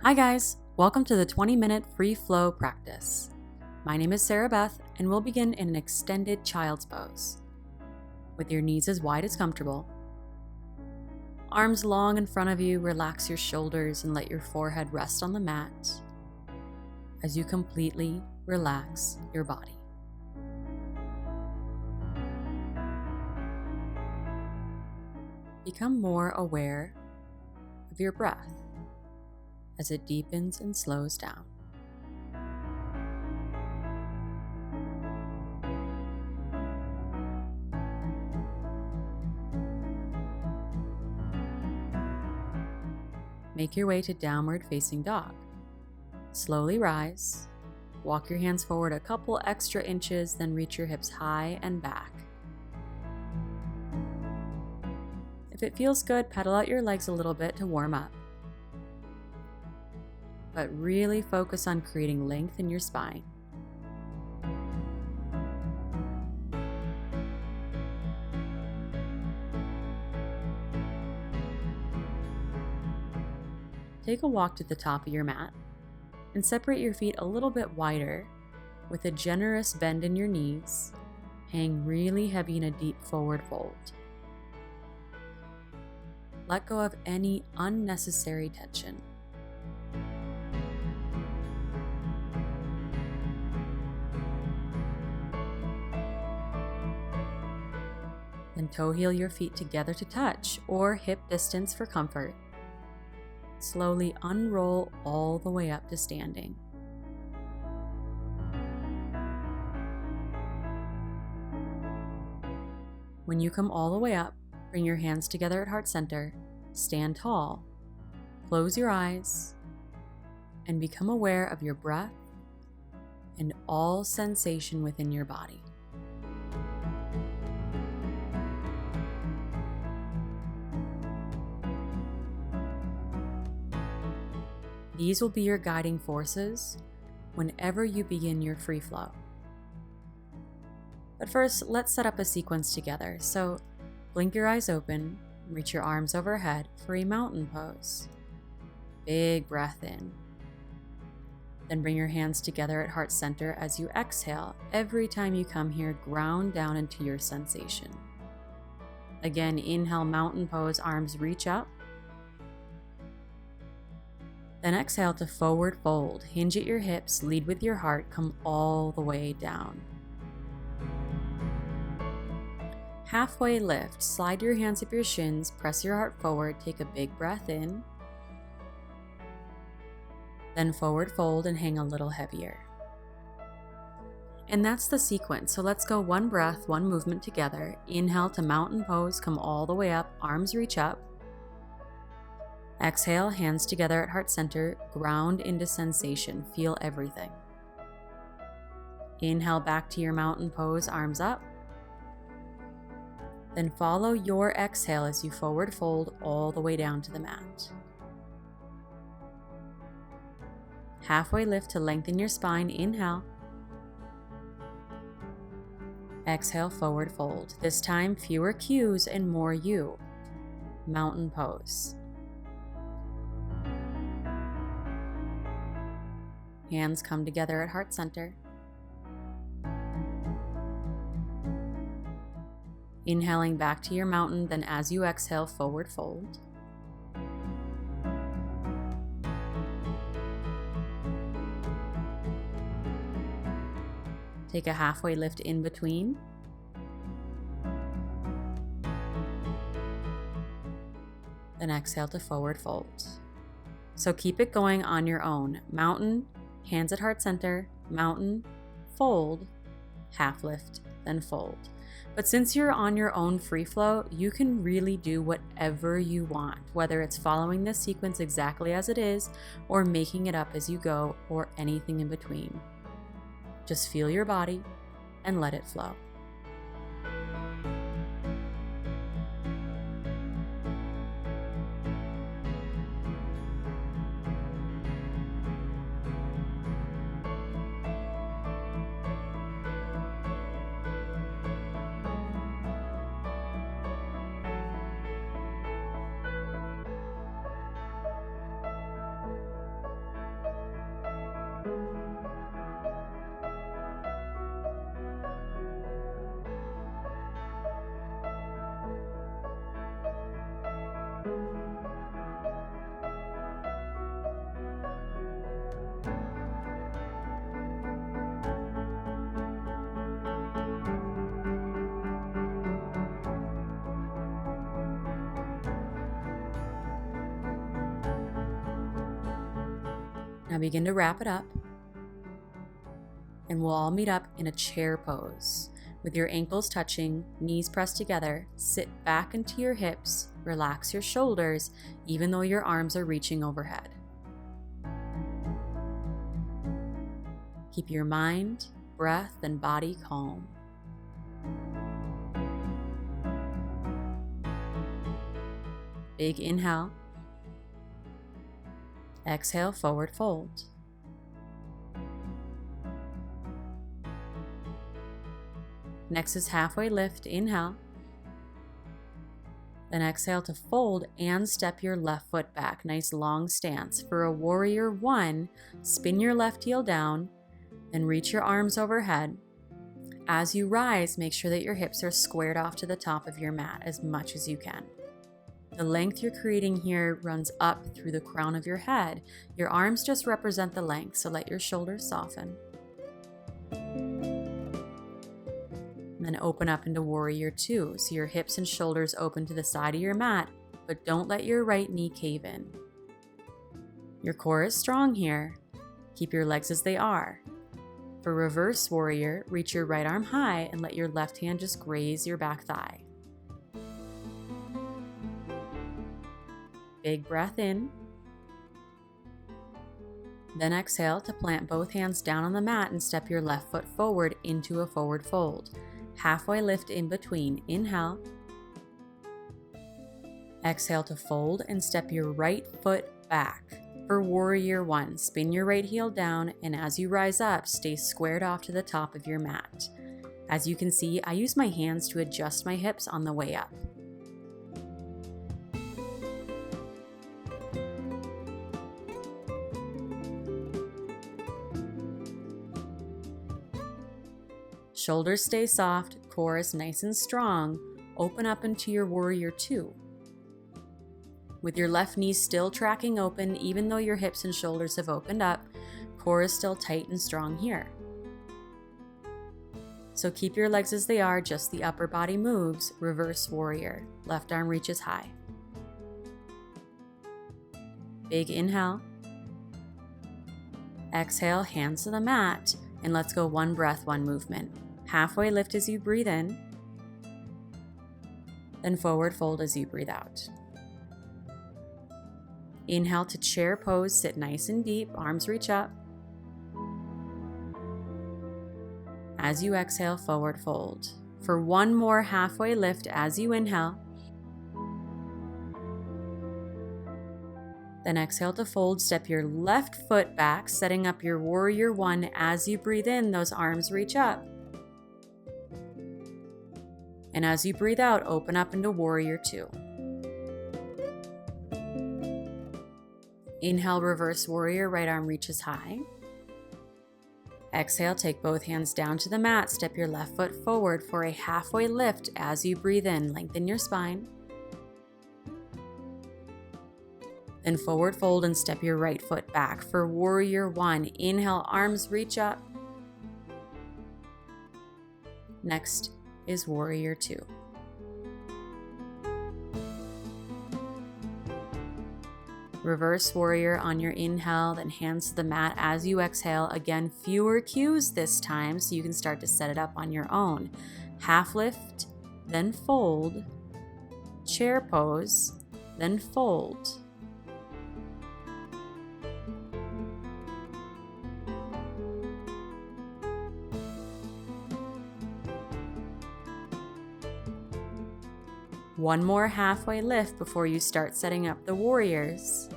Hi guys, welcome to the 20-minute free flow practice. My name is Sarah Beth and we'll begin in an extended child's pose. With your knees as wide as comfortable. Arms long in front of you, relax your shoulders and let your forehead rest on the mat as you completely relax your body. Become more aware of your breath as it deepens and slows down. Make your way to downward facing dog. Slowly rise, walk your hands forward a couple extra inches, then reach your hips high and back. If it feels good, pedal out your legs a little bit to warm up. But really focus on creating length in your spine. Take a walk to the top of your mat and separate your feet a little bit wider with a generous bend in your knees, hang really heavy in a deep forward fold. Let go of any unnecessary tension. Then toe heel your feet together to touch or hip distance for comfort. Slowly unroll all the way up to standing. When you come all the way up, bring your hands together at heart center, stand tall, close your eyes, and become aware of your breath and all sensation within your body. These will be your guiding forces whenever you begin your free flow. But first, let's set up a sequence together. So blink your eyes open, reach your arms overhead for a mountain pose. Big breath in. Then bring your hands together at heart center as you exhale. Every time you come here, ground down into your sensation. Again, inhale, mountain pose, arms reach up. Then exhale to forward fold. Hinge at your hips, lead with your heart, come all the way down. Halfway lift, slide your hands up your shins, press your heart forward, take a big breath in. Then forward fold and hang a little heavier. And that's the sequence. So let's go one breath, one movement together. Inhale to mountain pose, come all the way up, arms reach up. Exhale, hands together at heart center, ground into sensation, feel everything. Inhale back to your mountain pose, arms up. Then follow your exhale as you forward fold all the way down to the mat. Halfway lift to lengthen your spine, inhale. Exhale, forward fold. This time, fewer cues and more you. Mountain pose. Hands come together at heart center. Inhaling back to your mountain, then as you exhale, forward fold. Take a halfway lift in between. Then exhale to forward fold. So keep it going on your own. Mountain, hands at heart center, mountain, fold, half lift, then fold. But since you're on your own free flow, you can really do whatever you want, whether it's following this sequence exactly as it is, or making it up as you go, or anything in between. Just feel your body and let it flow. Now begin to wrap it up, and we'll all meet up in a chair pose. With your ankles touching, knees pressed together, sit back into your hips, relax your shoulders, even though your arms are reaching overhead. Keep your mind, breath, and body calm. Big inhale. Exhale, forward fold. Next is halfway lift, inhale. Then exhale to fold and step your left foot back. Nice long stance. For a warrior one, spin your left heel down and reach your arms overhead. As you rise, make sure that your hips are squared off to the top of your mat as much as you can. The length you're creating here runs up through the crown of your head. Your arms just represent the length, so let your shoulders soften. Then open up into warrior two, so your hips and shoulders open to the side of your mat, but don't let your right knee cave in. Your core is strong here. Keep your legs as they are. For reverse warrior, reach your right arm high and let your left hand just graze your back thigh. Big breath in. Then exhale to plant both hands down on the mat and step your left foot forward into a forward fold. Halfway lift in between. Inhale. Exhale to fold and step your right foot back. For warrior one, spin your right heel down, and as you rise up, stay squared off to the top of your mat. As you can see, I use my hands to adjust my hips on the way up. Shoulders stay soft, core is nice and strong. Open up into your warrior two. With your left knee still tracking open, even though your hips and shoulders have opened up, core is still tight and strong here. So keep your legs as they are, just the upper body moves. Reverse warrior. Left arm reaches high. Big inhale. Exhale, hands to the mat, and let's go one breath, one movement. Halfway lift as you breathe in, then forward fold as you breathe out. Inhale to chair pose, sit nice and deep, arms reach up. As you exhale, forward fold. For one more halfway lift as you inhale. Then exhale to fold, step your left foot back, setting up your warrior one. As you breathe in, those arms reach up. And as you breathe out, open up into warrior two. Inhale, reverse warrior, right arm reaches high. Exhale, take both hands down to the mat, step your left foot forward for a halfway lift as you breathe in, lengthen your spine. Then forward fold and step your right foot back for warrior one. Inhale, arms reach up. Next is warrior two. Reverse warrior on your inhale, then hands to the mat as you exhale. Again, fewer cues this time, so you can start to set it up on your own. Half lift, then fold, chair pose, then fold. One more halfway lift before you start setting up the warriors.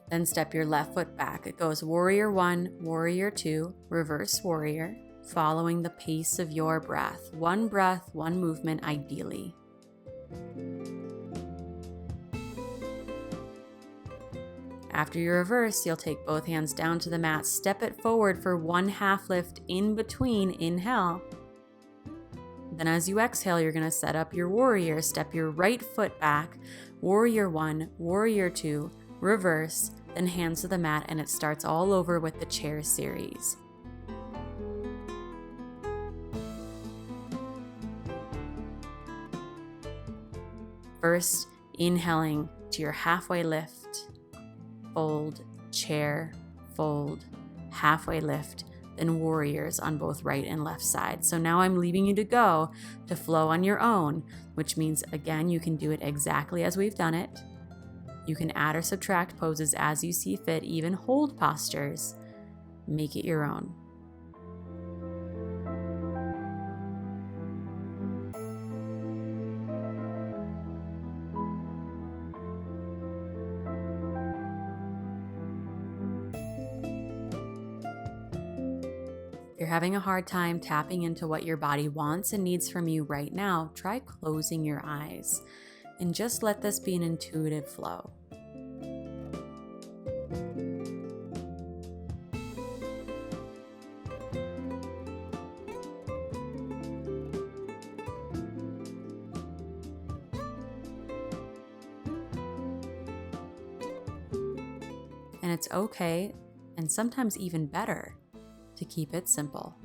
Then step your left foot back. It goes warrior one, warrior two, reverse warrior, following the pace of your breath. One breath, one movement ideally. After you reverse, you'll take both hands down to the mat, step it forward for one half lift in between. Inhale. Then as you exhale, you're going to set up your warrior. Step your right foot back, warrior 1, warrior 2, reverse, then hands to the mat, and it starts all over with the chair series. First, inhaling to your halfway lift, fold, chair, fold, halfway lift, then warriors on both right and left sides. So now I'm leaving you to go to flow on your own, which means, again, you can do it exactly as we've done it. You can add or subtract poses as you see fit, even hold postures. Make it your own. If you're having a hard time tapping into what your body wants and needs from you right now, try closing your eyes and just let this be an intuitive flow. And it's okay, and sometimes even better, to keep it simple.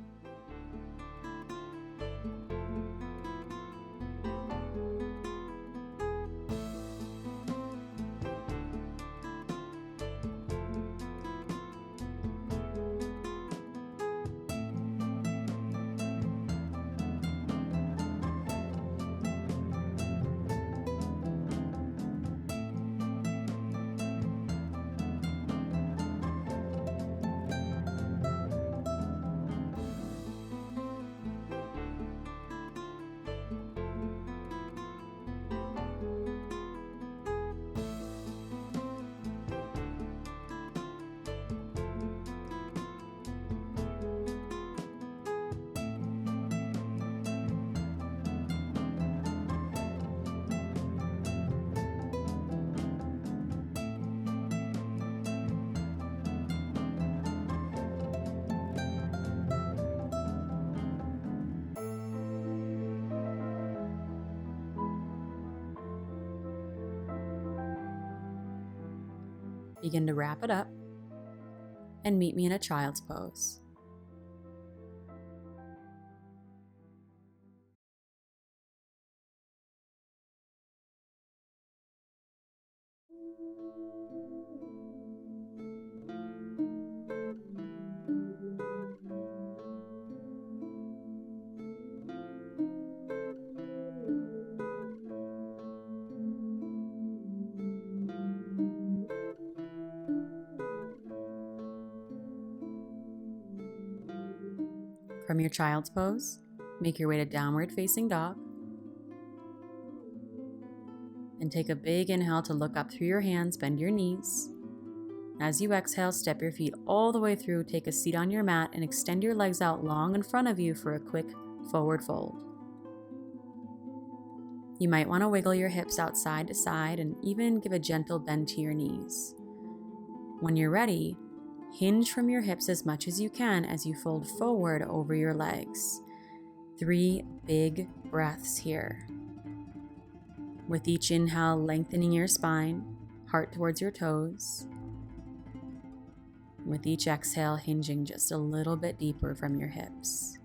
Begin to wrap it up and meet me in a child's pose. From your child's pose, make your way to downward facing dog. And take a big inhale to look up through your hands, bend your knees. As you exhale, step your feet all the way through, take a seat on your mat, and extend your legs out long in front of you for a quick forward fold. You might want to wiggle your hips out side to side and even give a gentle bend to your knees. When you're ready, hinge from your hips as much as you can as you fold forward over your legs. 3 big breaths here. With each inhale, lengthening your spine, heart towards your toes. With each exhale, hinging just a little bit deeper from your hips.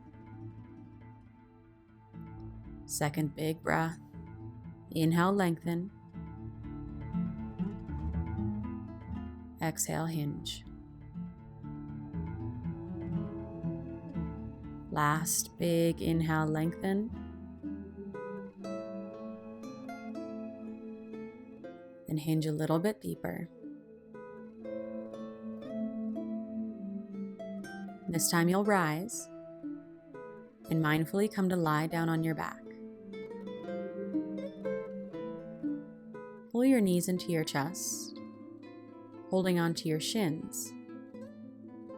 Second big breath. Inhale, lengthen. Exhale, hinge. Last big inhale, lengthen. Then hinge a little bit deeper. This time you'll rise and mindfully come to lie down on your back. Pull your knees into your chest, holding onto your shins.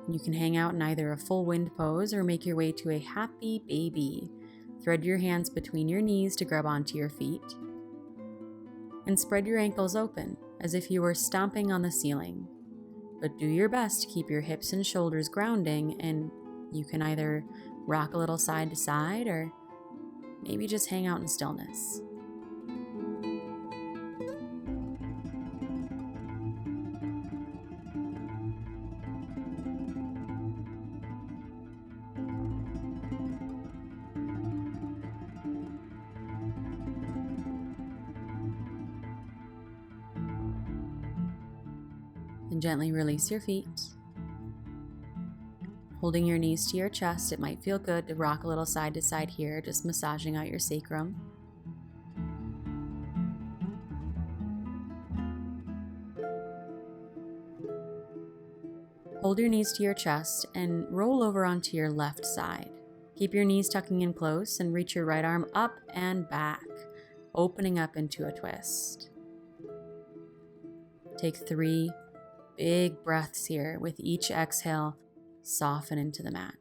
You can hang out in either a full wind pose or make your way to a happy baby. Thread your hands between your knees to grab onto your feet. And spread your ankles open as if you were stomping on the ceiling. but do your best to keep your hips and shoulders grounding, and you can either rock a little side to side or maybe just hang out in stillness. And gently release your feet. Holding your knees to your chest, it might feel good to rock a little side to side here, just massaging out your sacrum. Hold your knees to your chest and roll over onto your left side. Keep your knees tucking in close and reach your right arm up and back, opening up into a twist. Take 3 big breaths here. With each exhale, soften into the mat.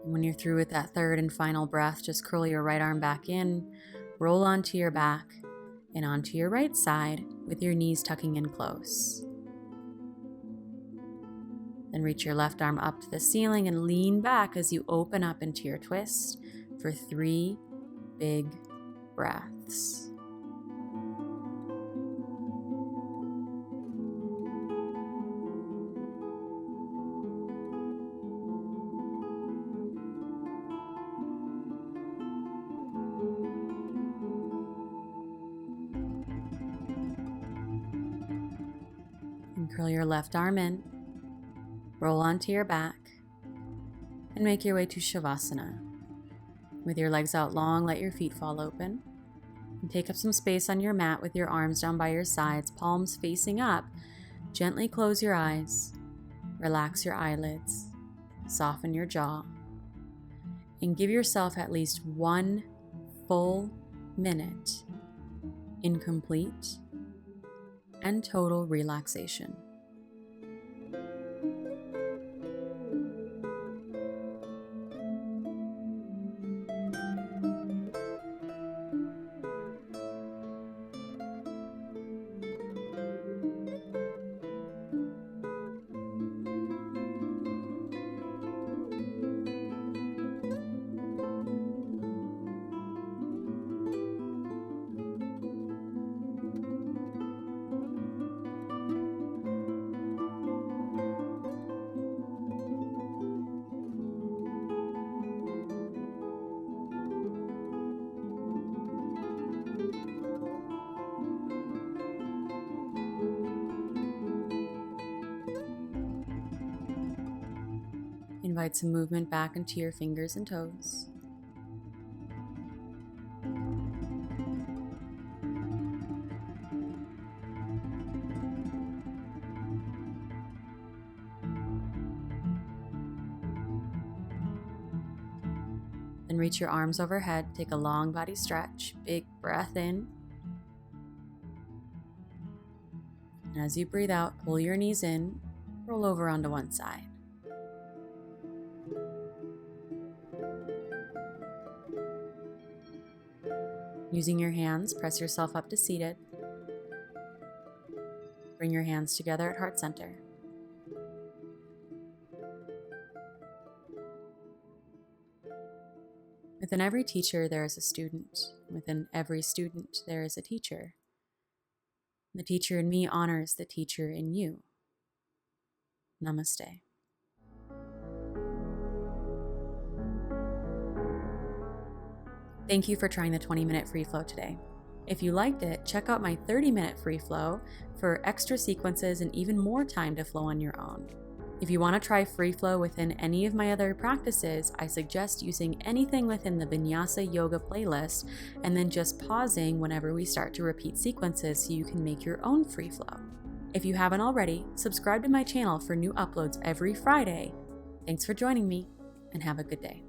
And when you're through with that third and final breath, just curl your right arm back in, roll onto your back and onto your right side with your knees tucking in close. Then reach your left arm up to the ceiling and lean back as you open up into your twist for 3 big breaths. And curl your left arm in, roll onto your back, and make your way to Shavasana. With your legs out long, let your feet fall open. And take up some space on your mat with your arms down by your sides, palms facing up. Gently close your eyes, relax your eyelids, soften your jaw, and give yourself at least 1 full minute in complete and total relaxation. Invite some movement back into your fingers and toes. Then reach your arms overhead, take a long body stretch, big breath in. And as you breathe out, pull your knees in, roll over onto one side. Using your hands, press yourself up to seated. Bring your hands together at heart center. Within every teacher, there is a student. Within every student, there is a teacher. The teacher in me honors the teacher in you. Namaste. Thank you for trying the 20-minute free flow today. If you liked it, check out my 30-minute free flow for extra sequences and even more time to flow on your own. If you want to try free flow within any of my other practices, I suggest using anything within the Vinyasa Yoga playlist and then just pausing whenever we start to repeat sequences so you can make your own free flow. If you haven't already, subscribe to my channel for new uploads every Friday. Thanks for joining me, and have a good day.